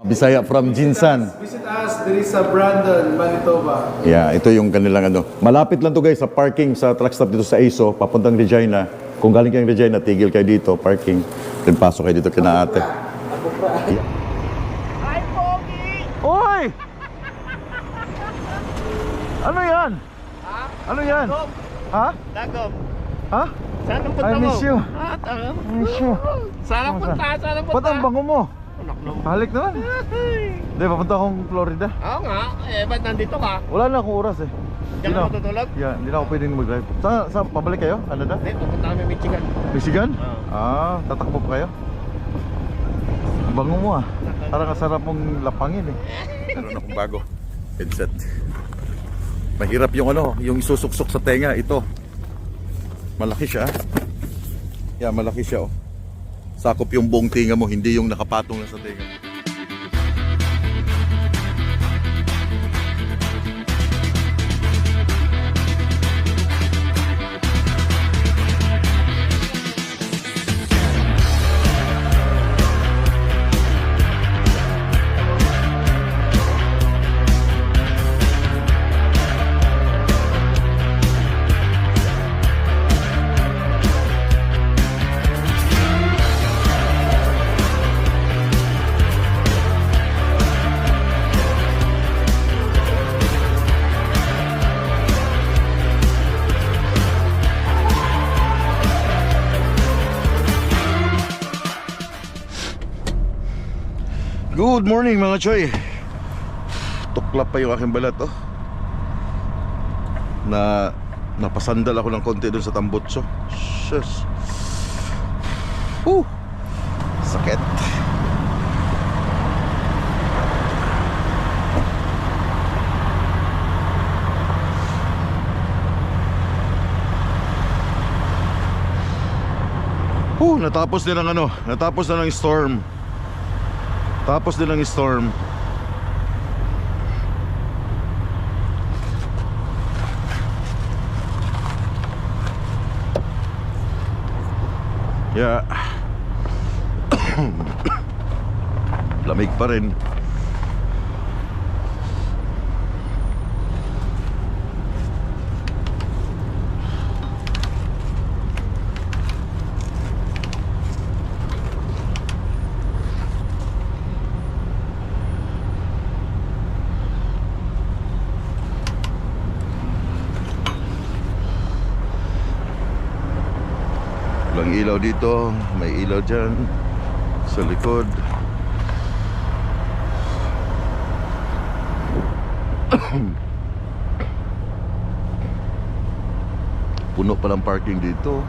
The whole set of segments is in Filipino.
Bisaya from Jinsan. Visit us, there is a Brandon, Manitoba. Yeah, ito yung kanilang ano. Malapit lang to guys sa parking sa truck stop dito sa ISO, papuntang Regina. Kung galing kayong Regina, tigil kayo dito, parking. Then pasok kayo dito kina ate. Yeah. Hi, Pogi! Oy! Ano yan? Ha? Ano yan? Dagom. Ha? Dagom. Ha? Saan ang punta I mo? miss you. Ah, tama. I miss you. Saan ang punta? Saan ang punta? Ba't ang bango mo? Anak naman. Halik naman. Hindi, papunta akong Florida. Oo nga. Eh, ba't nandito ka? Wala na akong oras eh. Diyan ka matutulog? Yeah, hindi na ako pwedeng mag-drive. Sa pabalik kayo? Canada? Hindi, pupunta kami Michigan. Michigan? Oo. Tatakbo pa kayo? Ang bango mo ah. Parang kasarap mong lapangin eh. Meron akong bago. Headset. Mahirap yung ano, yung isusuksok sa tenga. Ito. Malaki siya. Yeah, malaki siya oh. Sakop yung buong tinga mo, hindi yung nakapatong lang sa tenga. Good morning mga choy. Tuklap pa yung aking balat oh. Napasandal ako ng konti dun sa tambutso. Shush. Sakit. Natapos din ang ano, natapos na ng storm. Tapos din ang storm. Yeah. Lamig pa rin. Walang ilaw dito, may ilaw dyan sa likod. Puno pa ng parking dito.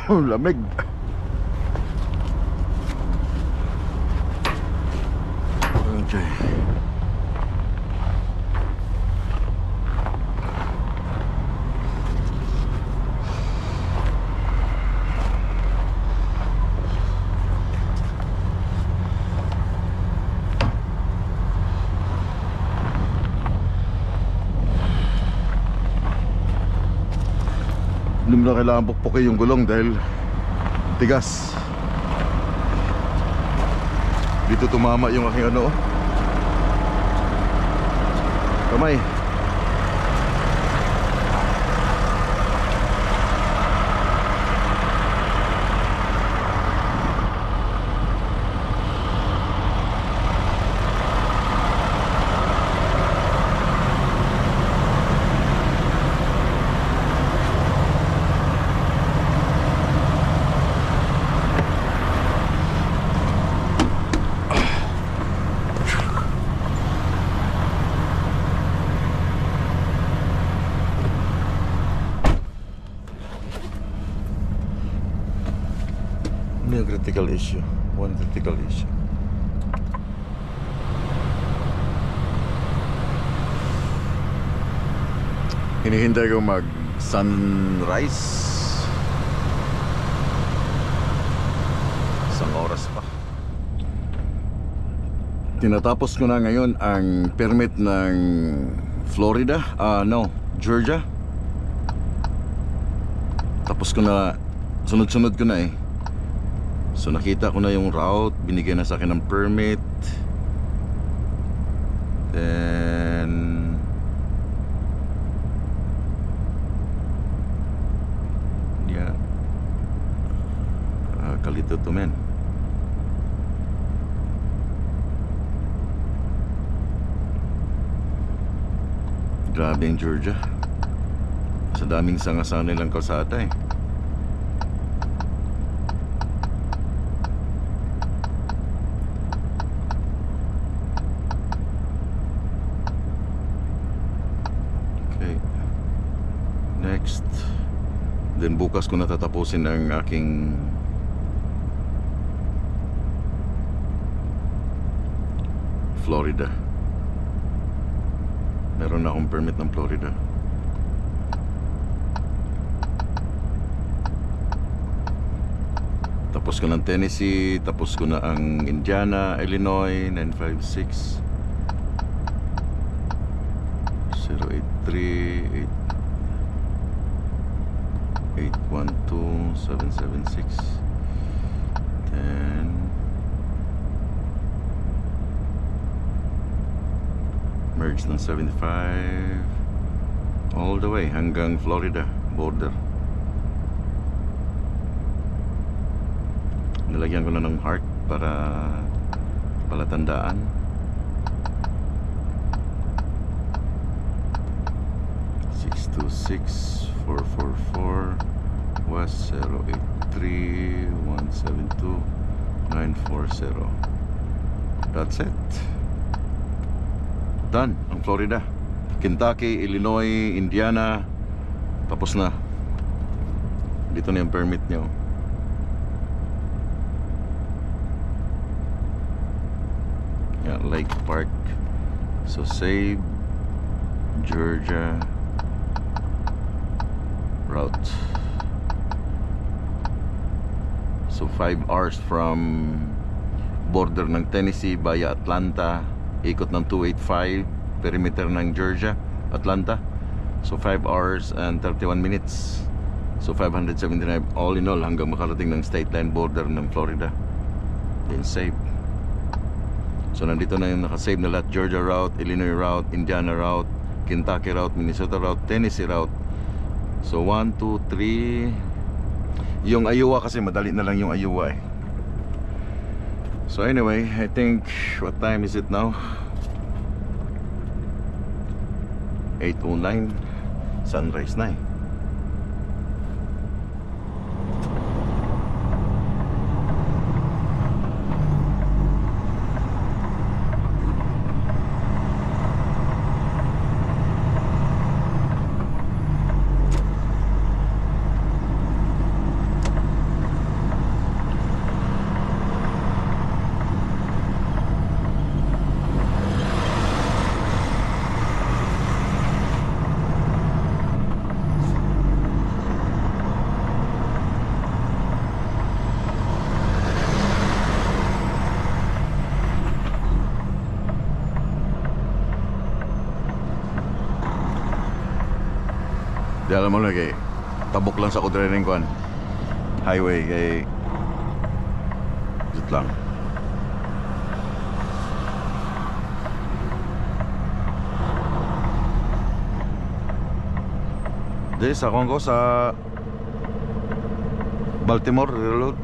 Lamig. Okay. Hindi mo na kailangan pukpukin yung gulong dahil tigas. Dito tumama yung aking ano kamay. Ano yung critical issue? One critical issue. Hinihintay ko mag sunrise. Isang oras pa. Tinatapos ko na ngayon ang permit ng Florida, Georgia. Tapos ko na sunod-sunod ko na eh. So nakita ko na yung route, binigyan na sa akin ng permit. Then yeah, kalito to men. Grabe ang Georgia. Sa daming sanga-sanga nilang kalsada eh. Okay. Next. Then bukas ko natatapusin ang aking Florida. Meron na akong permit ng Florida. Tapos ko ng Tennessee, tapos ko na ang Indiana, Illinois, 956 083 812 776 10 merge ng 75 all the way hanggang Florida border. Nilagyan ko na ng heart para palatandaan. Six two six 444 West 083 172 940. That's it. Done ang Florida, Kentucky, Illinois, Indiana. Tapos na. Dito na yung permit nyo. Yeah, Lake Park. So save Georgia route. So 5 hours from border ng Tennessee via Atlanta, ikot ng 285 perimeter ng Georgia, Atlanta. So 5 hours and 31 minutes. So 579 all in all hanggang makarating ng state line border ng Florida. Then save. So nandito na yung nakasave na lahat. Georgia route, Illinois route, Indiana route, Kentucky route, Minnesota route, Tennessee route. So 1, 2, 3. Yung Iowa kasi madali na lang yung Iowa eh. So anyway, I think, what time is it now? 8:09. Sunrise na eh. Di alam mo na kay tabok lang sa kudre ng kuan highway kay jut lang. Di sa ko sa Baltimore Railroad.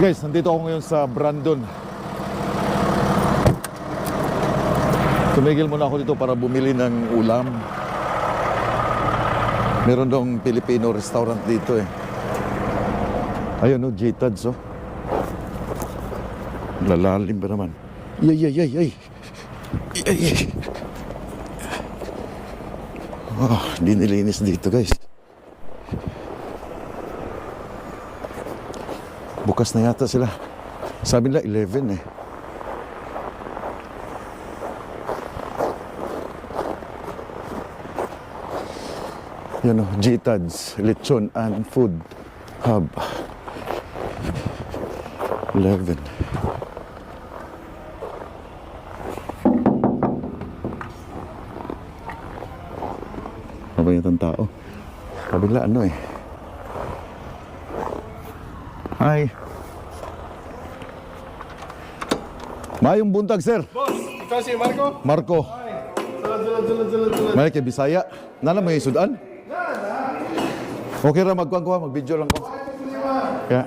Guys, nandito ako ngayon sa Brandon. Tumigil muna ako dito para bumili ng ulam. Meron dong Filipino restaurant dito eh. Ayun, no, J-Tads, oh. Lalalim ba naman? Ay. Oh, di nilinis dito, guys. Bukas na yata sila. Sabi nila 11 eh. Yan o, J-Tads, Lechon and Food Hub. 11. Mabayat ang tao. Kabila ano eh. Hi. Mayong buntag, sir. Boss, ikaw si Marco? Marco. Tulad. May kay Bisaya. Nana may sudan? Okay ra magkuhan, mag-video lang ko. Kaya.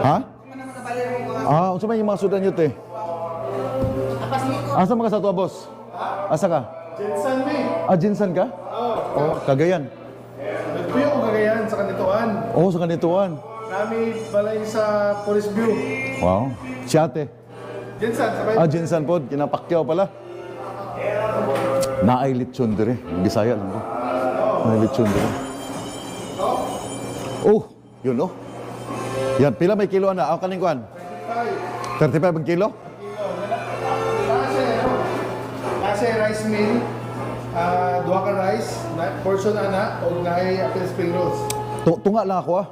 Ha? Unsa may mga sudan yun, te? Asa mga sa tuwa, boss? Asa ka? Jensen me. Jinsan ka? Oh, Cagayan. Nagpuyo ko Cagayan sa kanituan. Oh, sa kanituan. Nami balay sa Police View. Wow. Si ate. Jensen, sabay. Jinsan po, kinapakyaw pala. Naay lechon dire. Bisaya lang ko. Naay lechon dire. Oh, yun oh. Yan, pila may kilo na? Ako kaning kuan? 35 ang kilo? Kasi rice meal, duha ka rice, portion ana, o naay apple spring rolls. Tunga lang ako ah.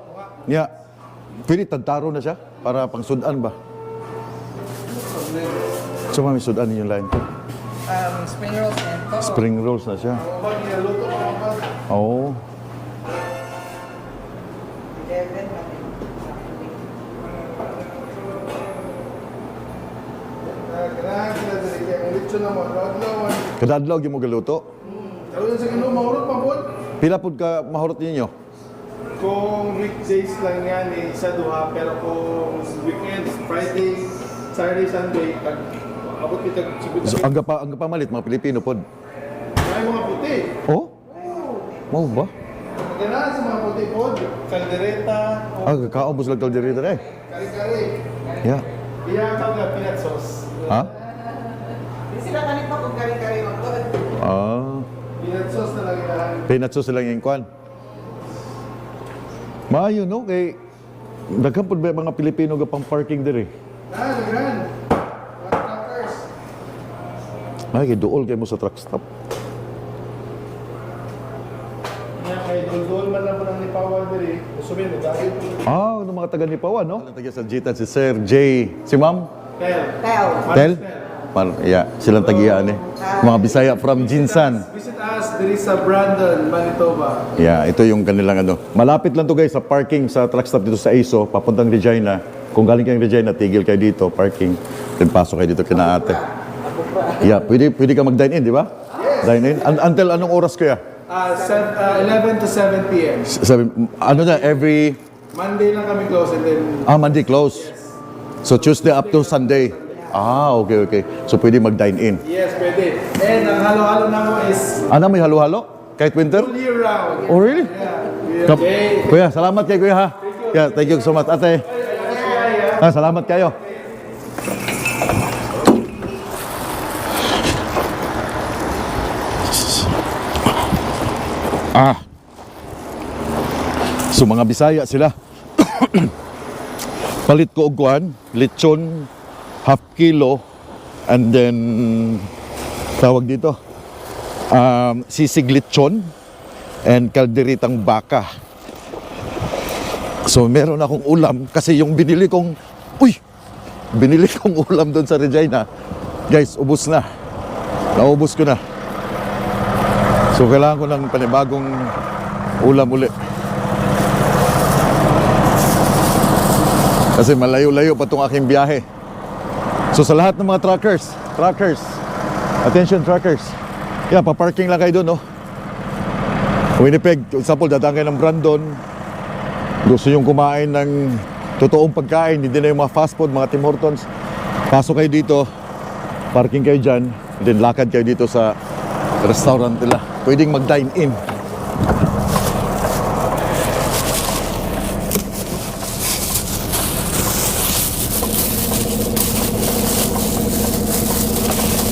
Nya, pwede tantaro na siya para pang sudan ba? So may sudan yung line ko. Spring rolls and coco. Spring rolls na siya. Pag niluto ko kapag, Oo. 11 natin. ganahan sila dali kaya ang lechon naman, lawan-lawan. Kadadlaw yung mo galuto. Tawag sa kino, mahurot pa po. Pila pud ka mahurot ninyo? Kung weekdays lang yan, isa duha, pero kung weekends, Friday, Saturday, Sunday, abot kita So, ang pamalit mga Pilipino pod. may mga puti. Oh? Mau ba? Ganahan sa mga puti po, kaldereta, Kakaubos lang kalderita eh. kari-kari. Yeah. Iya tawag na peanut sauce. Ha? Di sila kanit pa kung kari-kari magdoon. Peanut sauce na lang yan. Pinatso silang yung kwan. Maayo no? Kay daghan pod ba mga Pilipino ga pang parking dire? Nagran. Mga truckers. Ay, kay duol kay mo sa truck stop. Yan, kay dol-dol man lang po ng lipawan diri. Usumin mo, dahil po. Ng mga taga Nipawan, no? Taga sa Jitan, si Sir J. Si Ma'am? Tel. Tel? Yeah, silang tagiyan eh. Mga Bisaya from Jinsan. Visit us diri sa Brandon, Manitoba. Yeah, ito yung kanilang ano. Malapit lang to guys sa parking sa truck stop dito sa ISO, papuntang Regina. Kung galing kayong Regina, tigil kayo dito, parking. Then pasok kayo dito kina ate. Yeah, pwede ka mag-dine in, di ba? Yes. Dine in. Until anong oras kaya? 11 to 7 p.m. Sabi, ano na, every... Monday lang kami close and then... Monday close. So Tuesday up to Sunday. Okay. So pwede mag-dine in. Yes, pwede. And ang halo-halo na mo is May halo-halo? Kahit winter? full year round. Oh, really? Yeah. Okay. Kuya, salamat kayo kuya ha. Yeah, thank you so much ate. Salamat kayo. So mga Bisaya sila. Palit ko og kuan, lechon, half kilo, and then tawag dito, sisig lechon and kalderitang baka. So meron akong ulam kasi yung binili kong ulam doon sa Regina, guys, ubos na. Naubos ko na. So kailangan ko ng panibagong ulam uli. Kasi malayo-layo pa itong aking biyahe. So sa lahat ng mga truckers, attention truckers. Yeah, pa-parking lang kayo doon, no? Winnipeg, example, dadaan kayo ng Brandon. gusto yung kumain ng totoong pagkain, hindi na yung mga fast food, mga Tim Hortons, pasok kayo dito, parking kayo dyan, then lakad kayo dito sa restaurant nila. Pwedeng mag-dine in.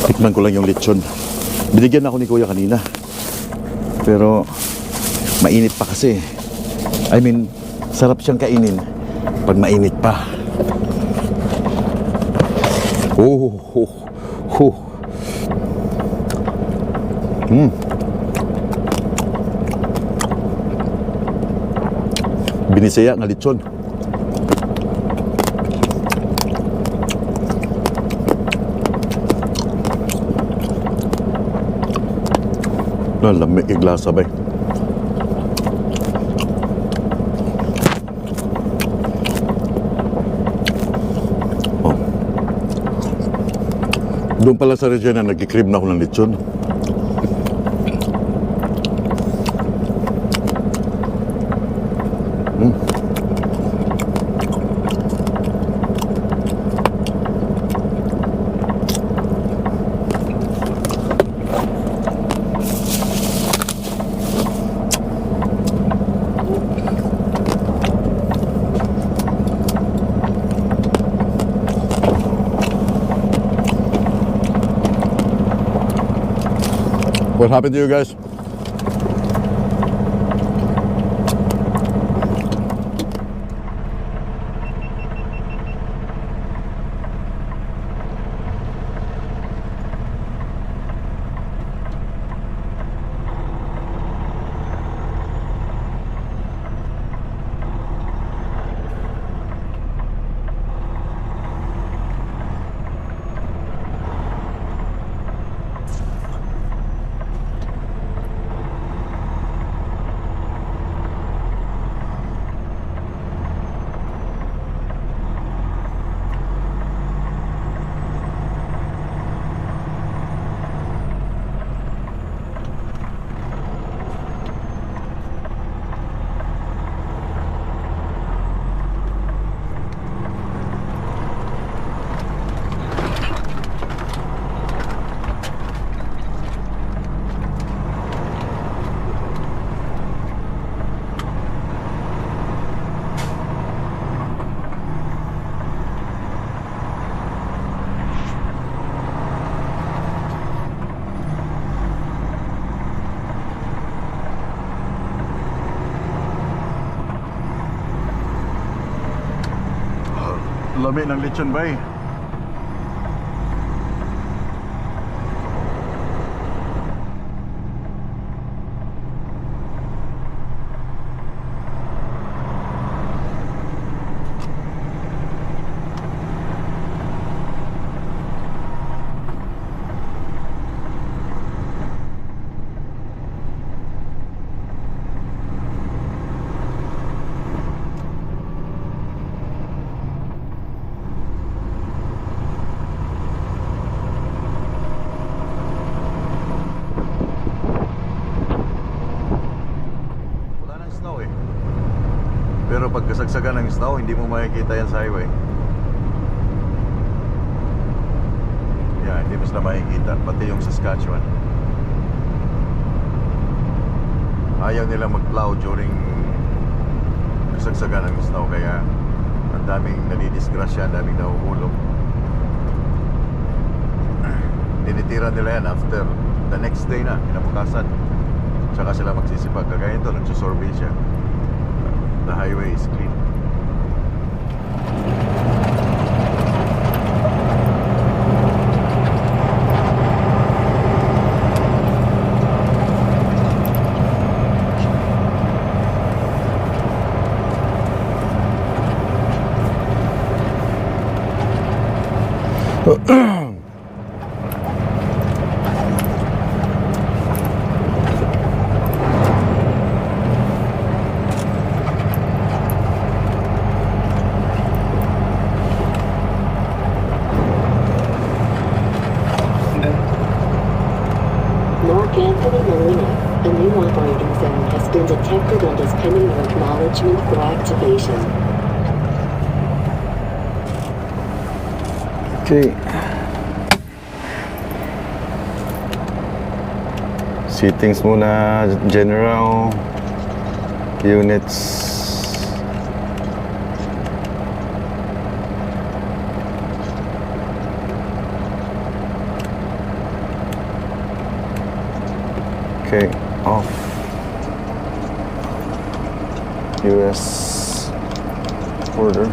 Tikman ko lang yung lechon. Binigyan ako ni Kuya kanina. Pero mainit pa kasi. I mean, sarap siyang kainin pag mainit pa. Oh, oh, oh. Binisaya nga lechon. Lamig iglasa ba? Oh. Doon pala sa Regina, nag-crib na ako ng lechon. What happened to you guys? Lami ng lechon ba eh? Pero pag kasagsagan ng snow, hindi mo makikita yan sa highway. Yeah, hindi mo sila makikita. Pati yung Saskatchewan. Ayaw nila mag-plow during kasagsagan ng snow. Kaya ang daming nadidisgrasya, ang daming nahuhulog. Tinitira nila yan after the next day na, kinabukasan. Tsaka sila magsisipag. Kagaya ito, nagsusurvey siya. The highway is clean. No? Mark Anthony Molina, a new operating zone has been detected and is pending your acknowledgement for activation. Okay. Seatings muna, general, units. Okay, off. US order.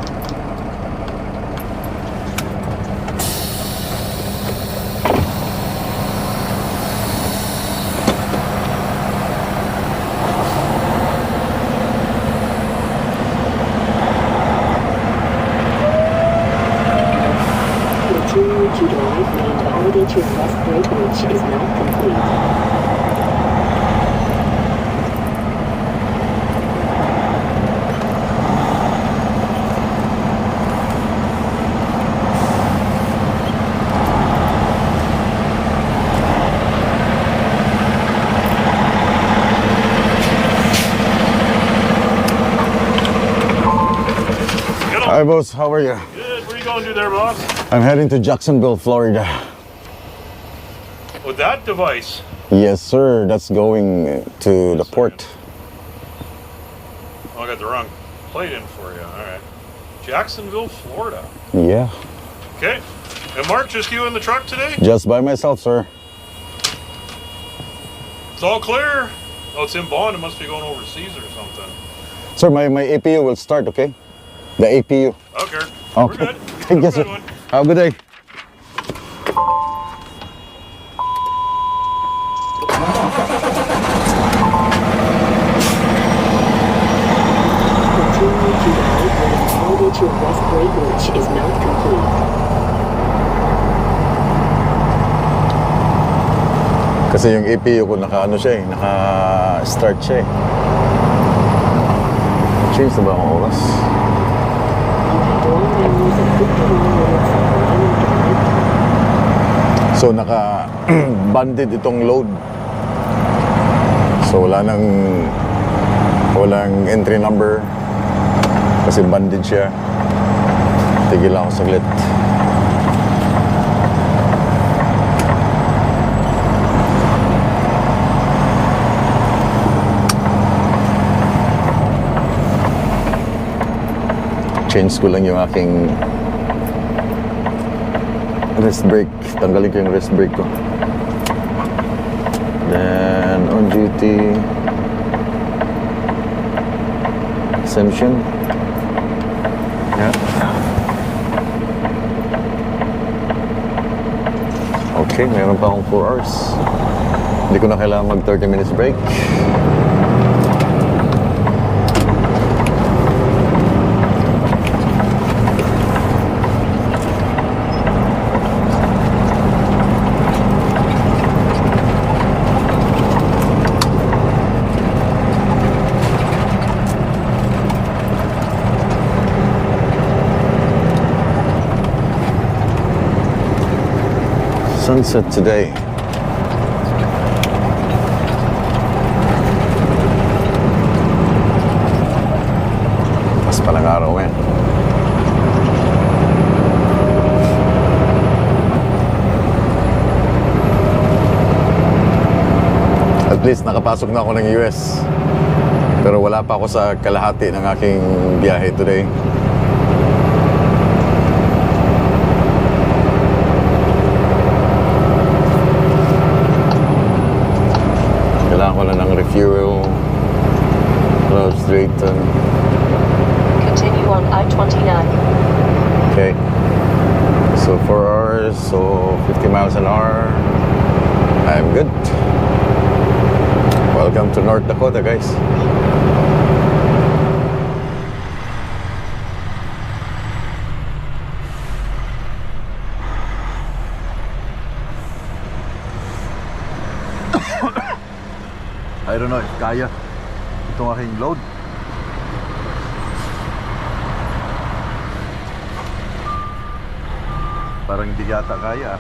Continue to drive and validate your rest break, which is not complete. Hi boss, how are you? Good. What are you going to do there, boss? I'm heading to Jacksonville, Florida. With that device? Yes sir, that's going to the port. Oh, I got the wrong plate in for you. All right. Jacksonville, Florida. Yeah, Okay. And Mark, just you in the truck today? just by myself sir. It's all clear. Oh, it's in Bond. It must be going overseas or something. Sir, my APU will start, okay? The APU. Okay. Oh. We're good. Yes, Have a sir. good one. Have a good day. Continue to drive and validate your rest break, which is not complete. Kasi yung APU ko naka-ano siya eh, naka-start siya eh. Change na ba akong oras? You have 1 hours and 51 minutes of remaining drive. So naka-banded itong load. So walang entry number kasi banded siya. Tigil lang ako saglit. Change ko lang yung aking wrist brake. Tanggalin ko yung wrist brake ko. Then on duty exemption. Yeah. Okay, meron pa akong 4 hours. Hindi ko na kailangan mag 30 minutes break. Sunset today. Mas palang araw yan. At least nakapasok na ako ng US. Pero wala pa ako sa kalahati ng aking biyahe today. Kailangan ko lang ng refuel. Cloud Drayton. Continue on I-29. Okay. So 4 hours, so 50 miles an hour. I'm good. Welcome to North Dakota, guys. I don't know if kaya itong aking load. Parang hindi yata kaya.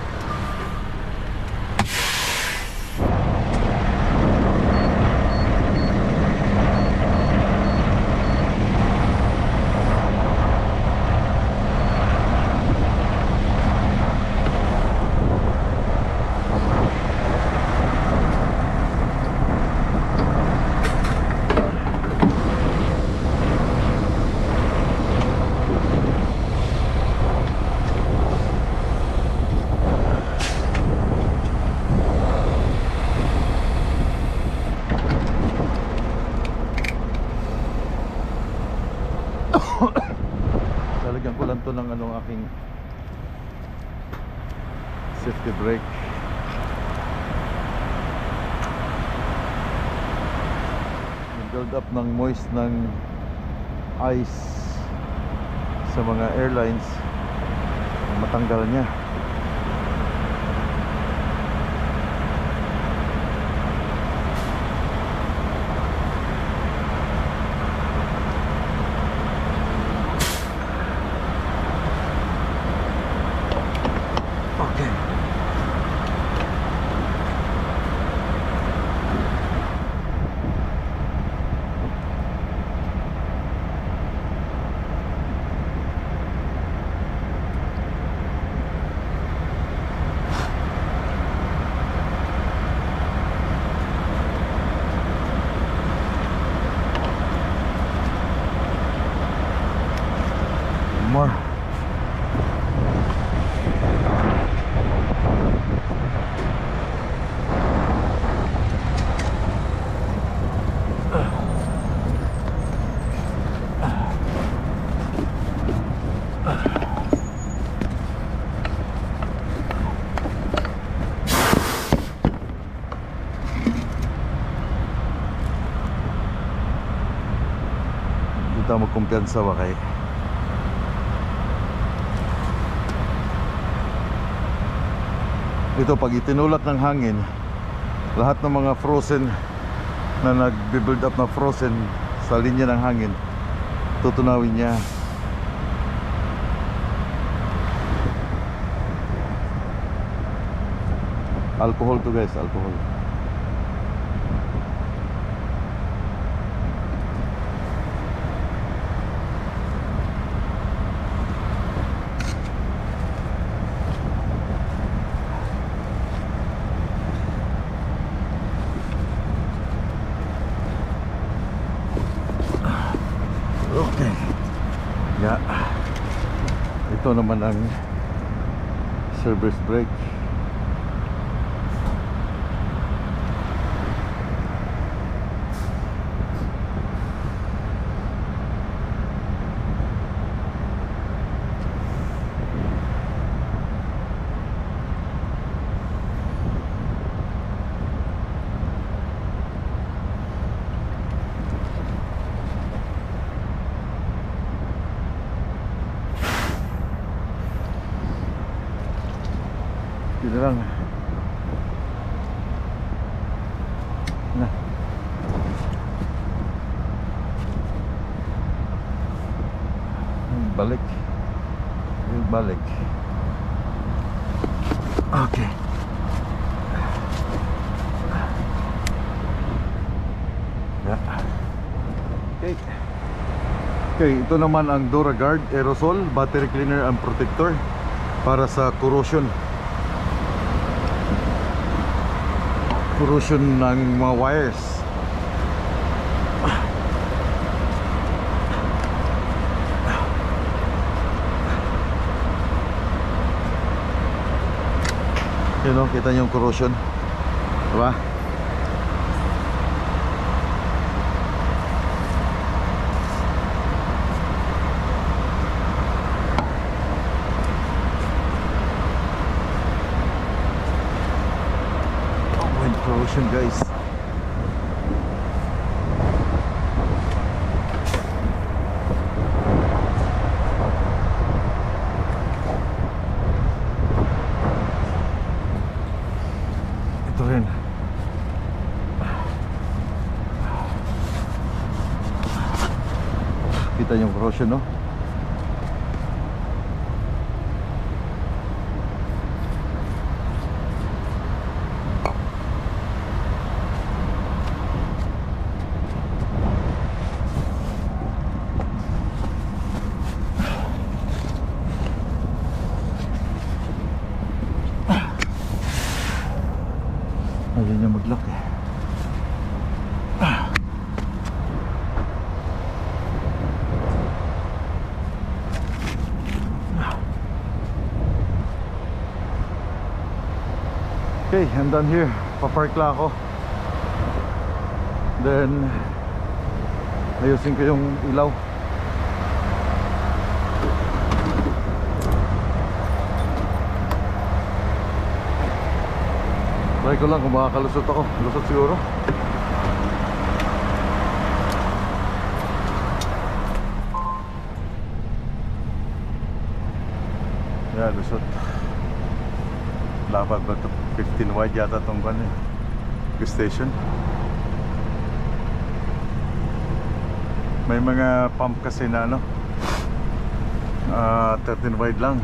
Lalagyan ko lang to ng aking safety brake. Build up ng moist ng ice sa mga airlines, matanggal niya. Okay. More. Hindi tayo magkumpiyansa ba kay ito, pag itinulak ng hangin, lahat ng mga frozen na nagbe-build up na frozen sa linya ng hangin, tutunawin niya. Alcohol to guys, alcohol. Okay. Yeah. Ito naman ang service brake. Dito lang. Na. Balik. Balik. Okay. Yeah. Okay. Okay, ito naman ang DuraGuard Aerosol Battery Cleaner and Protector para sa corrosion ng mga wires. Yun o, kita nyo yung corrosion, diba? Corrosion guys. Ito rin. Kita yung corrosion, no? Ayaw niya mag-lock eh. Okay, I'm done here. Papark lang ako. Then ayusin ko yung ilaw. Try ko lang kung makakalusot ako. Lusot siguro. Yeah, lusot. Dapat ba ito? 15 wide yata itong station. May mga pump kasi na 13 wide lang.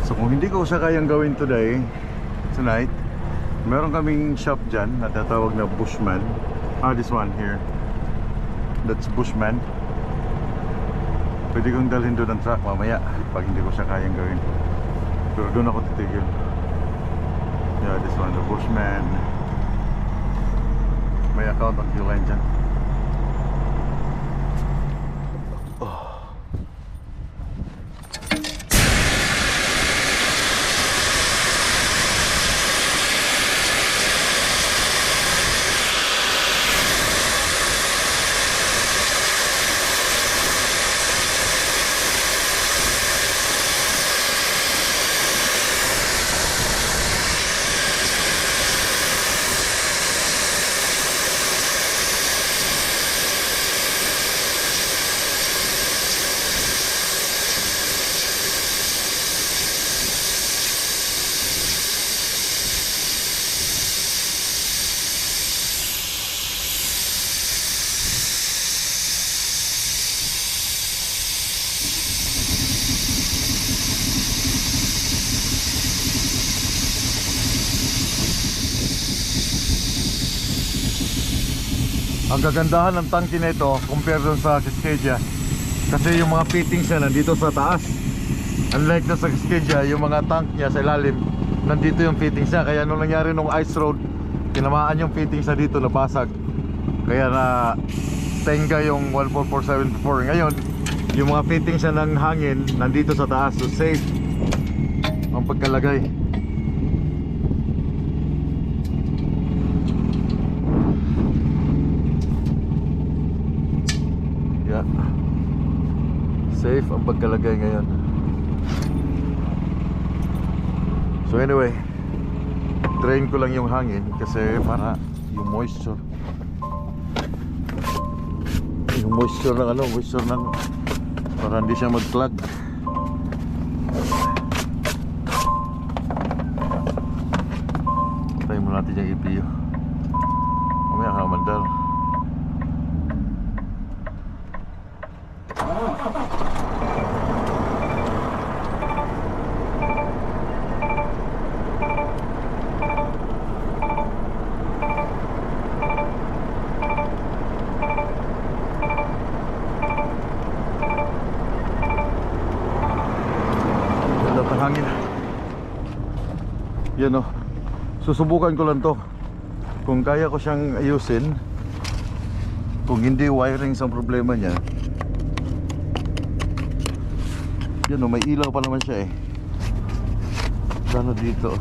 So kung hindi ko siya kayang gawin tonight, meron kaming shop dyan na tatawag na Bushman. This one here, that's Bushman. Pwede kong dalhin doon ang truck mamaya pag hindi ko siya kayang gawin. Pero doon ako titigil. Yeah, this one, the Bushman. May account ang Q-Line dyan. Ang kagandahan ng tangke nito compare dun sa Cascadia, kasi yung mga fittings niya nandito sa taas. Unlike na sa Cascadia, yung mga tank niya sa ilalim, nandito yung fittings niya. Kaya nung nangyari nung ice road, tinamaan yung fittings na dito, nabasag. Kaya na tenga yung 14474. Ngayon, yung mga fittings niya ng hangin nandito sa taas, so safe ang pagkalagay. Yeah, safe ang pagkalagay ngayon. So anyway, drain ko lang yung hangin kasi para yung moisture ng para hindi siya mag-clog. Tayo muna natin yung EPU. Mamaya ka mandar. Hangin. Yan o. Susubukan ko lang to. Kung kaya ko siyang ayusin. Kung hindi wiring sa problema niya. Yan o, may ilaw pa naman siya eh. Sana dito.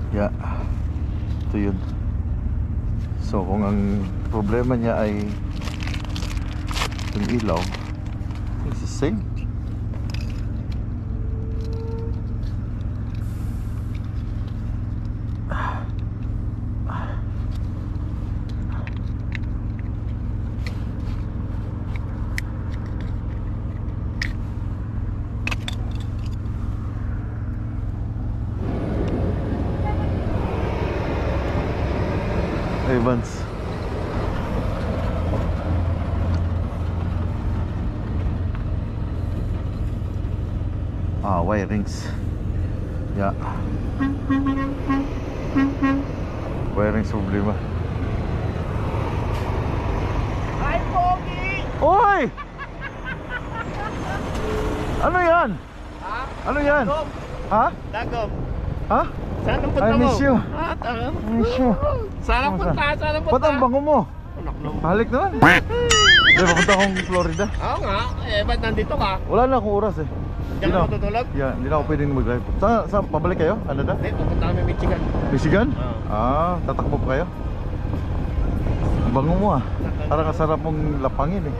Yeah, ito yun. So kung ang problema niya ay yung ilaw, it's the same. Evans. Wirings. Yeah. Wirings problema. Hi, Pogi! Oy! Ano yan? Ha? Ano yan? Dagom. Ha? Dagom. Ha? Saan ang punta I mo? miss you. Ah, tama. I miss you. Saan ang punta? Saan ang punta? Ba't ang bango mo? Anak naman. Halik naman. Di, papunta akong Florida. Oo nga. Eh, ba't nandito ka? Wala na akong oras eh. Diyan ka matutulog? Yeah, hindi na ako pwedeng mag-drive. Saan, pabalik kayo? Canada? Hindi, pupunta kami Michigan. Michigan? Oo. Ah, tatakbo pa kayo? Ang bango mo ah. Parang kasarap mong lapangin eh.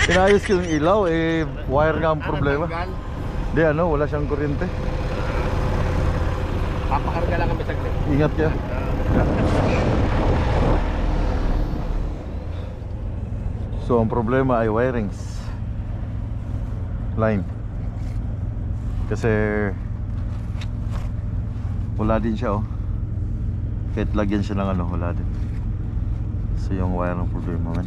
Inayos ko yung ilaw eh, wire nga ang problema. Natanggal. Hindi ano, wala siyang kuryente. Papakarga lang kami saglit. Ingat ka. So ang problema ay wirings. Line. Kasi wala din siya oh. Kahit lagyan siya ng ano, wala din. So yung wire ang problema man.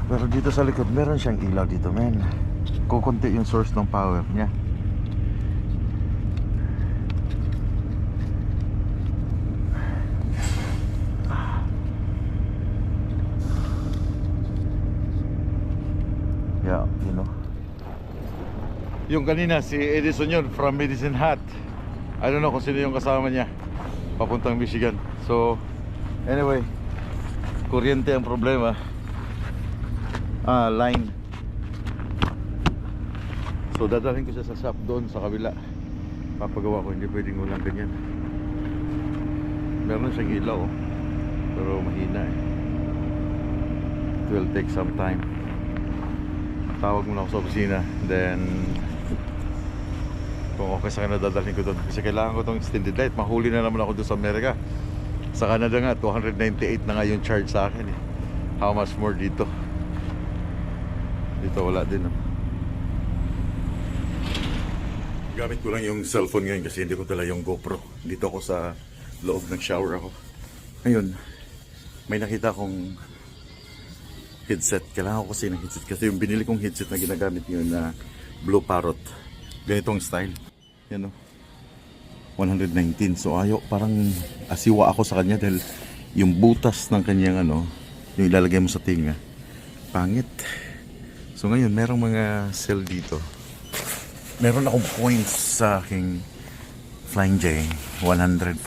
Pero dito sa likod meron siyang ilaw dito men. Kukunti yung source ng power niya. Yeah, you know. Yung kanina si Edison yun from Medicine Hat. I don't know kung sino yung kasama niya papuntang Michigan. So anyway, kuryente ang problema. Line. So dadalhin ko siya sa shop doon sa kabila. Papagawa ko, hindi pwedeng walang ganyan. Meron siyang ilaw oh. Pero mahina eh. It will take some time. Tawag muna ako sa opisina, then kung okay sa kanila dadalhin ko doon kasi kailangan ko itong extended light. Mahuli na naman ako doon sa Amerika. Sa Canada nga 298 na nga yung charge sa akin eh. How much more dito? Dito wala din oh. Gamit ko lang yung cellphone ngayon kasi hindi ko dala yung GoPro. Dito ako sa loob ng shower ako. Ngayon may nakita akong headset. Kailangan ko kasi ng headset kasi yung binili kong headset na ginagamit yun na Blue Parrot. Ganitong style. Yan o. 119. So ayo, parang asiwa ako sa kanya dahil yung butas ng kanyang ano, yung ilalagay mo sa tinga. Pangit. So ngayon, merong mga sale dito. Meron akong points sa aking Flying J. 145.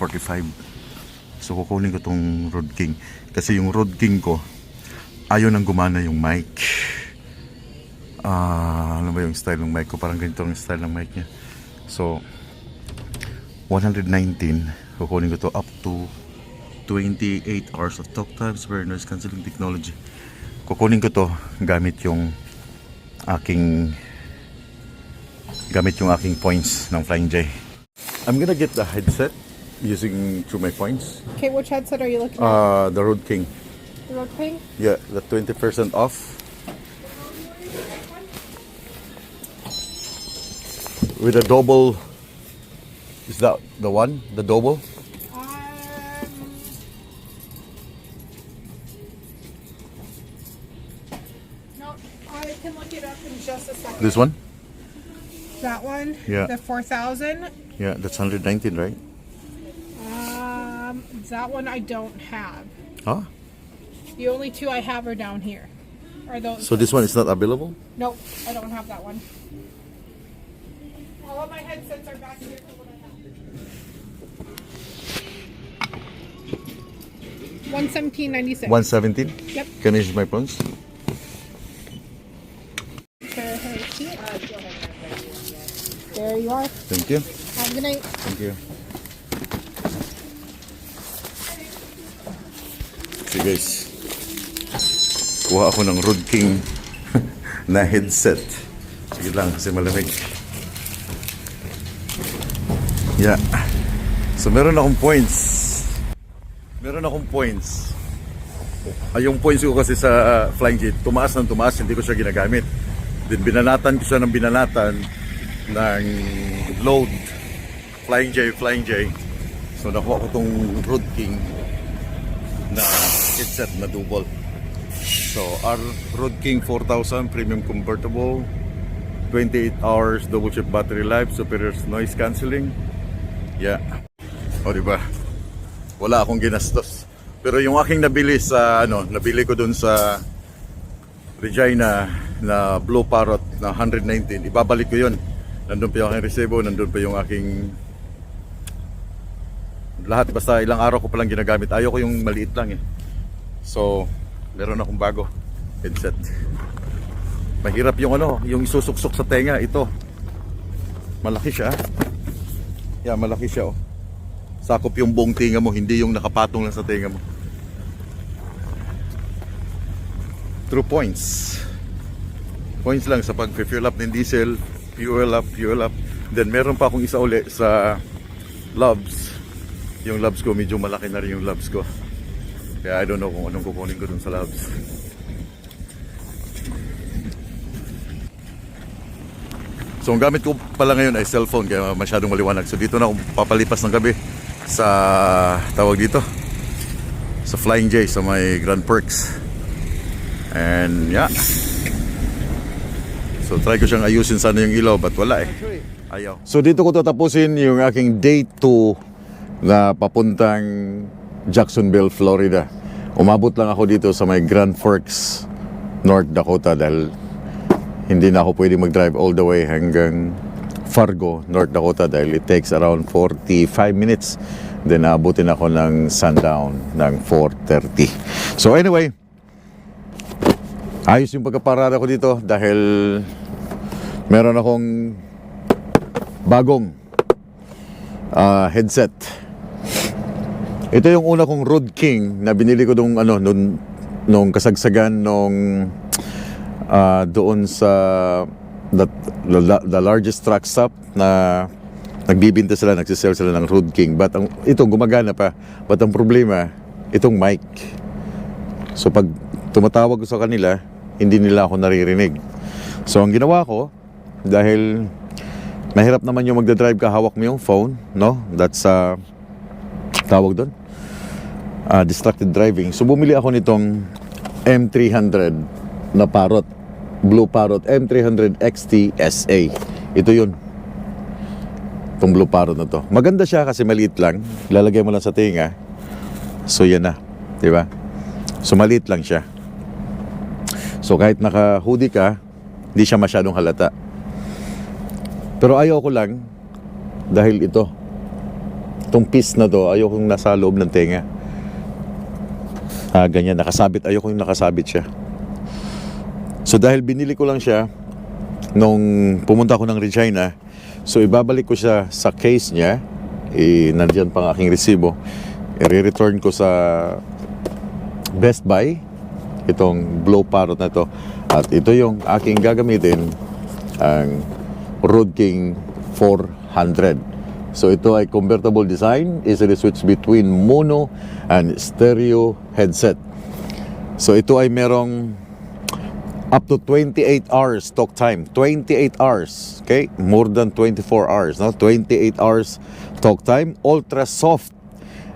So kukunin ko tong Rode King. Kasi yung Rode King ko, ayaw nang gumana yung mic. Ano ba yung style ng mic ko? Parang ganito ang style ng mic niya. So 119. Kukunin ko to up to 28 hours of talk time, super noise cancelling technology. Kukunin ko to gamit yung aking points ng Flying J. I'm gonna get the headset using through my points. Okay, which headset are you looking at? The Rode King. The Rode King? Yeah, the 20% off. With a double. Is that the one? The double? No, I can look it up in just a second. This one? That one? Yeah. The 4000? Yeah, that's 119, right? That one I don't have. Huh? The only two I have are down here. Are those? So this one is not available? Nope, I don't have that one. All of my headsets are back here for what I have. $117.96. 117? Yep. Can I use my points? There you are. Thank you. Have a good night. Thank you. Okay guys, kuha ako ng Rode King na headset. Sige lang kasi malamig. Yeah. So meron akong points. Yung points ko kasi sa Flying J, tumaas ng tumaas, hindi ko siya ginagamit. Then binanatan ko siya ng binanatan ng load. Flying J. So nakuha ko tong Rode King na headset na double. So our Rode King 4000 premium convertible, 28 hours double chip battery life, superior noise cancelling. Yeah. O diba? Wala akong ginastos. Pero yung aking nabili sa nabili ko dun sa Regina na Blue Parrot na 119. Ibabalik ko yun. Nandun pa yung aking resibo, nandun pa yung aking lahat. Basta ilang araw ko palang ginagamit. Ayaw ko yung maliit lang eh. So, meron akong bago headset. Mahirap yung yung isusuksok sa tenga. Ito, malaki siya. Yeah, malaki siya oh. Sakop yung buong tenga mo, hindi yung nakapatong lang sa tenga mo. True points. Points lang sa pag-fuel up ng diesel. Fuel up. Then meron pa akong isa uli sa Loves. Yung Loves ko, medyo malaki na rin yung Loves ko. Kaya I don't know kung anong kukunin ko dun sa Loves. So ang gamit ko pala ngayon ay cellphone, kaya masyadong maliwanag. So dito na akong papalipas ng gabi sa tawag dito, sa Flying J sa may Grand Perks. And yeah, so try ko siyang ayusin sana yung ilaw, but wala eh, ayaw. So dito ko tatapusin yung aking day 2 na papuntang Jacksonville, Florida. Umabot lang ako dito sa may Grand Forks, North Dakota, dahil hindi na ako pwede mag-drive all the way hanggang Fargo, North Dakota, dahil it takes around 45 minutes. Then naabutin ako ng sundown ng 4:30. So anyway, ayos yung pagkaparada ko dito dahil meron akong bagong headset. Ito yung una kong Rode King na binili ko nung kasagsagan nung doon sa the largest truck stop na nagbibinta sila, nagsisell sila ng Rode King. But ito gumagana pa. But ang problema, itong mic. So pag tumatawag ko sa kanila, hindi nila ako naririnig. So ang ginawa ko, dahil mahirap naman yung magdadrive ka, hawak mo yung phone, no? That's tawag doon, distracted driving. So bumili ako nitong M300 na Parrot, Blue Parrot M300 XT SA. Ito yun, itong Blue Parrot na to. Maganda siya kasi maliit lang, lalagay mo lang sa tinga. So yan na, di ba? So maliit lang siya. So kahit naka-hoodie ka, hindi siya masyadong halata. Pero ayaw ko lang, dahil itong piece na to, ayaw kong nasa loob ng tenga. Ganyan, nakasabit. Ayaw kong nakasabit siya. So dahil binili ko lang siya nung pumunta ako ng Regina, so ibabalik ko siya sa case niya. Nandiyan pang aking resibo. I-return ko sa Best Buy itong Blue Parrot na to. At ito yung aking gagamitin, ang Rode King 400. So ito ay convertible design, easily switch between mono and stereo headset. So ito ay merong up to 28 hours talk time. 28 hours, okay? More than 24 hours, no? 28 hours talk time. Ultra soft,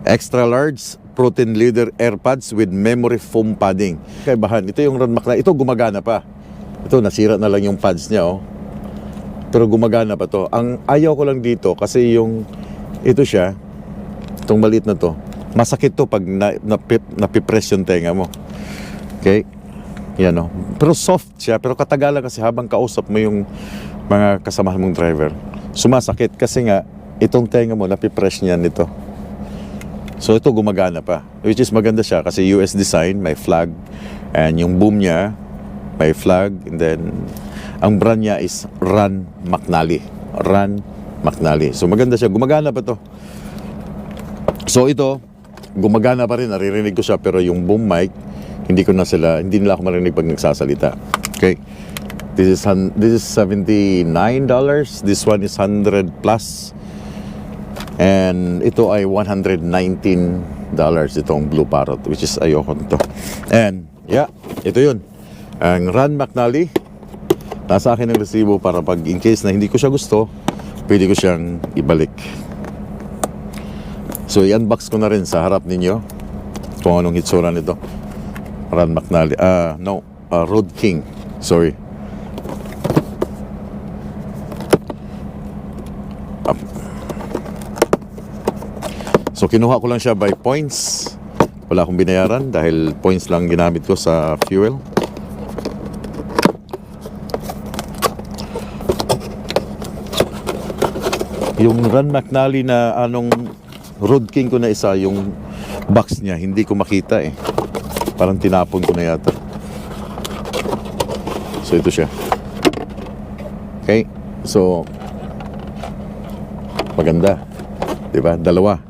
extra large protein leather AirPods with memory foam padding. Kaibahan, ito yung Ron McNally. Ito gumagana pa. Ito, nasira na lang yung pads niya, oh. Pero gumagana pa to. Ang ayaw ko lang dito kasi ito siya, itong maliit na to, masakit to pag napipress yung tenga mo. Okay? Yan o. Pero soft siya, pero katagalan kasi habang kausap mo yung mga kasama mong driver, sumasakit kasi nga, itong tenga mo, napipress niya nito. So ito gumagana pa, which is maganda siya kasi US design, may flag, and yung boom niya, may flag, and then ang brand niya is Ron McNally. Ron McNally. So maganda siya. Gumagana pa to. So ito, gumagana pa rin. Naririnig ko siya. Pero yung boom mic, hindi nila ako marinig pag nagsasalita. Okay. This is $79. This one is 100 plus. And ito ay $119 itong Blue Parrot, which is ayoko nito. And yeah, ito yun. Ang Ron McNally. Nasa akin ang resibo para pag in case na hindi ko siya gusto, pwede ko siyang ibalik. So i-unbox ko na rin sa harap ninyo kung anong hitsura nito. Ron McNally, Rode King, sorry. So kinuha ko lang siya by points. Wala akong binayaran dahil points lang ginamit ko sa fuel. Yung Ron McNally na anong Road King ko na isa, yung box niya, hindi ko makita eh. Parang tinapon ko na yata. So ito siya. Okay? So maganda. 'Di ba? Dalawa.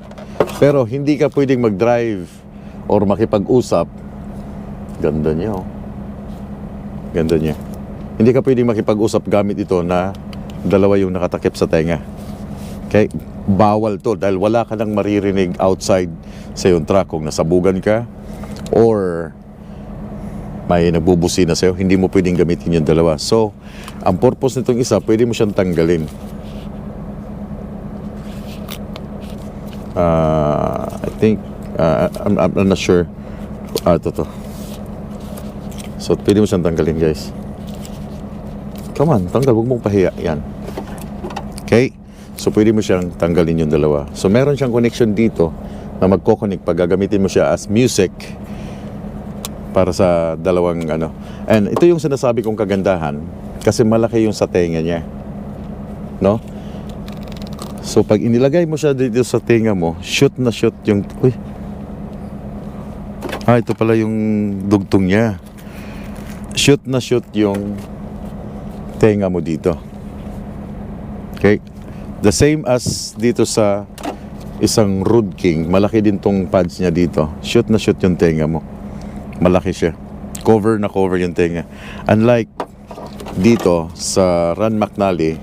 Pero hindi ka pwedeng mag-drive or makipag-usap. Ganda niya oh. Ganda niya. Hindi ka pwedeng makipag-usap gamit ito na dalawa yung nakatakip sa tenga. Okay? Bawal to dahil wala ka nang maririnig outside sa iyong truck kung nasabugan ka or may nagbubusina sa'yo, hindi mo pwedeng gamitin yung dalawa. So, ang purpose nitong isa, pwede mo siyang tanggalin. I think, I'm not sure. Ito. So, pwede mo siyang tanggalin, guys. Come on, tanggal, huwag mong pahiya. Yan. Okay? So, pwede mo siyang tanggalin yung dalawa. So, meron siyang connection dito na magko-connect pag gagamitin mo siya as music para sa dalawang ano. And ito yung sinasabi kong kagandahan kasi malaki yung sa tenga niya. No? So, pag inilagay mo siya dito sa tenga mo, shoot na shoot yung... Uy! Ito pala yung dugtong niya. Shoot na shoot yung tenga mo dito. Okay? The same as dito sa isang Road King, malaki din tong pads niya dito. Shoot na shoot yung tenga mo. Malaki siya. Cover na cover yung tenga. Unlike dito sa Ron McNally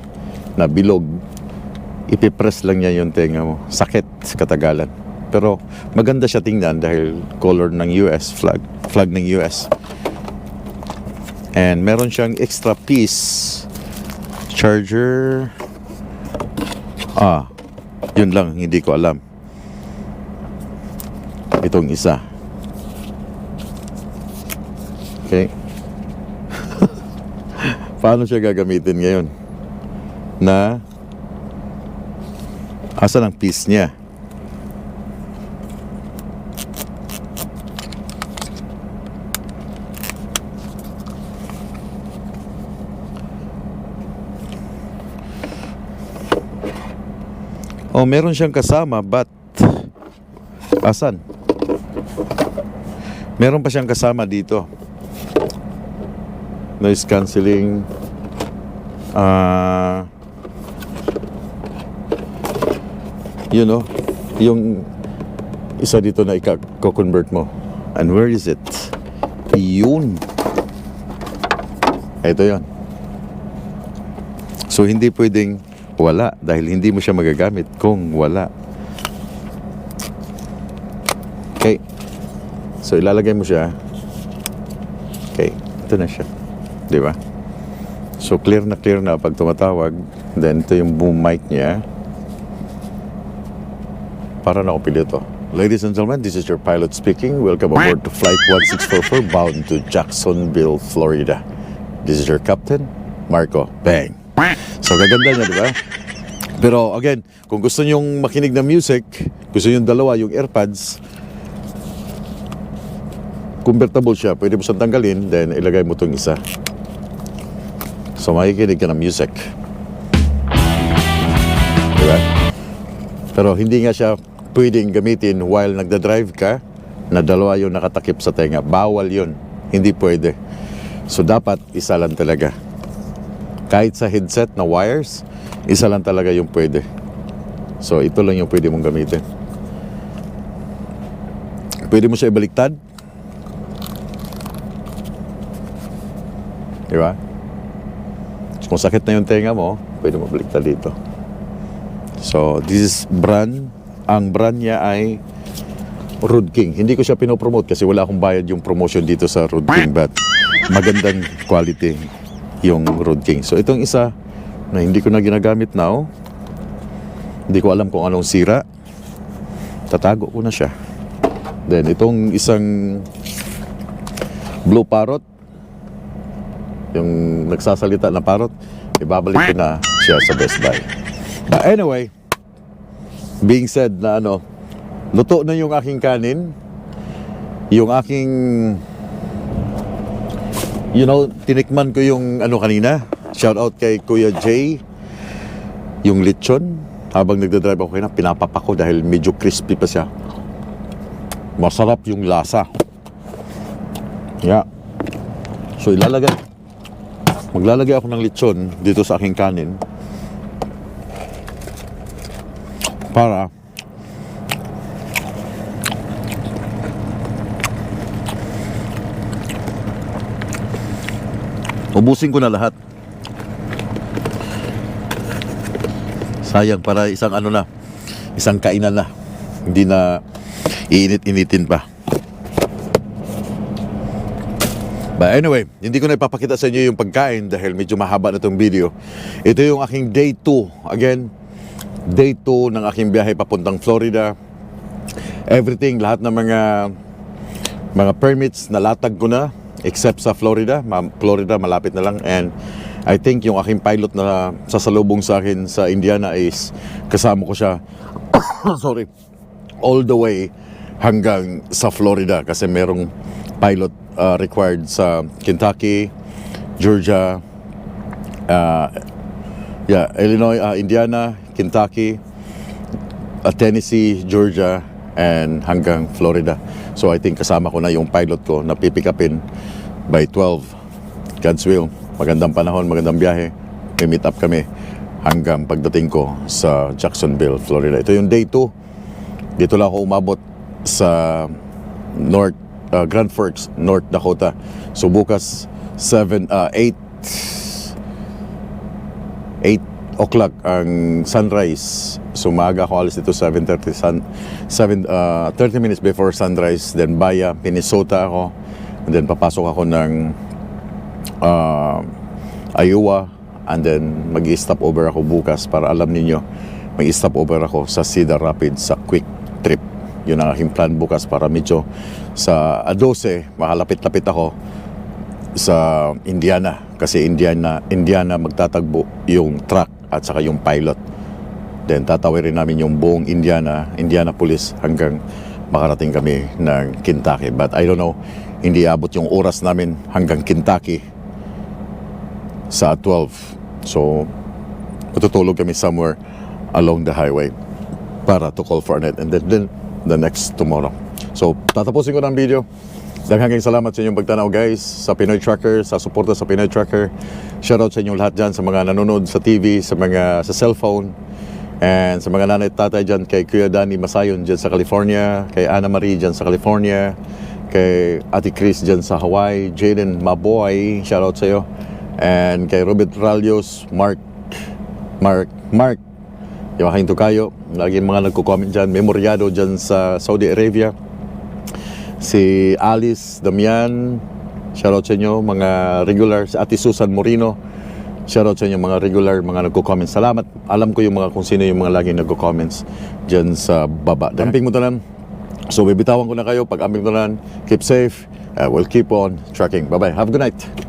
na bilog, ipipress lang niya yung tenga mo. Sakit katagalan. Pero maganda siya tingnan dahil color ng US, flag ng US. And meron siyang extra piece charger. Yun lang, hindi ko alam. Itong isa. Okay. Paano siya gagamitin ngayon? Na asan ang piece niya? Oh, meron siyang kasama, but asan? Meron pa siyang kasama dito. Noise cancelling. You know, yung isa dito na i-convert mo. And where is it? Yun. Ito yun. So, hindi pwedeng wala dahil hindi mo siya magagamit kung wala. Okay. So, ilalagay mo siya. Okay. Ito na siya. Di ba? So, clear na pag tumatawag. Then, ito yung boom mic niya. Para na ako pilito. Ladies and gentlemen, this is your pilot speaking. Welcome aboard to Flight 1644 bound to Jacksonville, Florida. This is your captain, Marco. Bang! So, gaganda niya, di ba? Pero, again, kung gusto nyong makinig ng music, gusto nyong dalawa, yung AirPods, convertible siya, pwede mo siyang tanggalin, then ilagay mo itong isa. So, makikinig ka ng music. Diba? Pero hindi nga siya pwedeng gamitin while nagda-drive ka na dalawa yung nakatakip sa tenga. Bawal yun. Hindi pwede. So, dapat isa lang talaga. Kahit sa headset na wires, isa lang talaga yung pwede. So, ito lang yung pwede mong gamitin. Pwede mo siya ibaliktad. Diba? So, kung sakit na yung tenga mo, pwede mo baliktad dito. So, this is brand. Ang brand niya ay Road King. Hindi ko siya pinopromote kasi wala akong bayad yung promotion dito sa Road King, but magandang quality yung Road King. So, itong isa na hindi ko na ginagamit now, hindi ko alam kung anong sira, tatago ko na siya. Then, itong isang Blue Parrot, yung nagsasalita na parrot, ibabalik ko na siya sa Best Buy. But anyway, being said na luto na yung aking kanin, yung aking, tinikman ko yung kanina, shout out kay Kuya Jay, yung lechon, Habang nagdadrive ako kanina, pinapapak ko dahil medyo crispy pa siya. Masarap yung lasa. Yeah. So maglalagay ako ng lechon dito sa aking kanin para ubusin ko na lahat. Sayang, para isang kainan na. Hindi na iinit-initin pa. But anyway, hindi ko na ipapakita sa inyo yung pagkain dahil medyo mahaba na itong video. Ito yung aking day 2. Again, day 2 ng aking biyahe papuntang Florida. Everything, lahat ng mga permits nalatag ko na except sa Florida. Florida malapit na lang, and I think yung aking pilot na sasalubong sa akin sa Indiana is kasama ko siya sorry, all the way hanggang sa Florida kasi merong pilot required sa Kentucky, Georgia, Illinois, Indiana, Kentucky, Tennessee, Georgia, and hanggang Florida. So I think kasama ko na yung pilot ko na pipick upin by 12. God's will. Magandang panahon, magandang biyahe. May meet up kami hanggang pagdating ko sa Jacksonville, Florida. Ito yung day 2. Dito lang ako umabot sa Grand Forks, North Dakota. So bukas 8 o'clock ang sunrise. So maaga ako alis dito 30 minutes before sunrise. Then Baya, Minnesota ako. And then papasok ako ng Iowa, and then mag-stop over ako bukas para alam ninyo, mag-stop over ako sa Cedar Rapids sa quick trip. Yun ang aking plan bukas para medyo sa 12 makalapit-lapit ako sa Indiana kasi Indiana magtatagbo yung truck at saka yung pilot. Then tatawirin namin yung buong Indianapolis hanggang makarating kami ng Kentucky. But I don't know, hindi abot yung oras namin hanggang Kentucky sa 12. So, matutulog kami somewhere along the highway para to call for a night and then the next tomorrow. So, tatapusin ko ng video. Daghang salamat sa inyong pagtanaw guys sa Pinoy Tracker, sa suporta sa Pinoy Tracker. Shoutout sa inyong lahat dyan, sa mga nanonood sa TV, sa cellphone, and sa mga nanay at tatay dyan, kay Kuya Danny Masayon dyan sa California, kay Ana Marie dyan sa California, kay Ate Chris dyan sa Hawaii, Jaden Maboy, shoutout sa iyo. And kay Robert Ralios, Mark, yung aking tukayo, lagi mga nagko-comment dyan, memoryado dyan sa Saudi Arabia. Si Alice Damian, shoutout sa inyo, mga regular, si Ate Susan Morino, shoutout sa inyo, mga regular, mga nagko-comment. Salamat, alam ko yung kung sino yung mga laging nagko-comments dyan sa baba. Damping mo tanan. So, bibitawan ko na kayo. Pag amping mo tanan, keep safe. We'll keep on tracking. Bye-bye. Have a good night.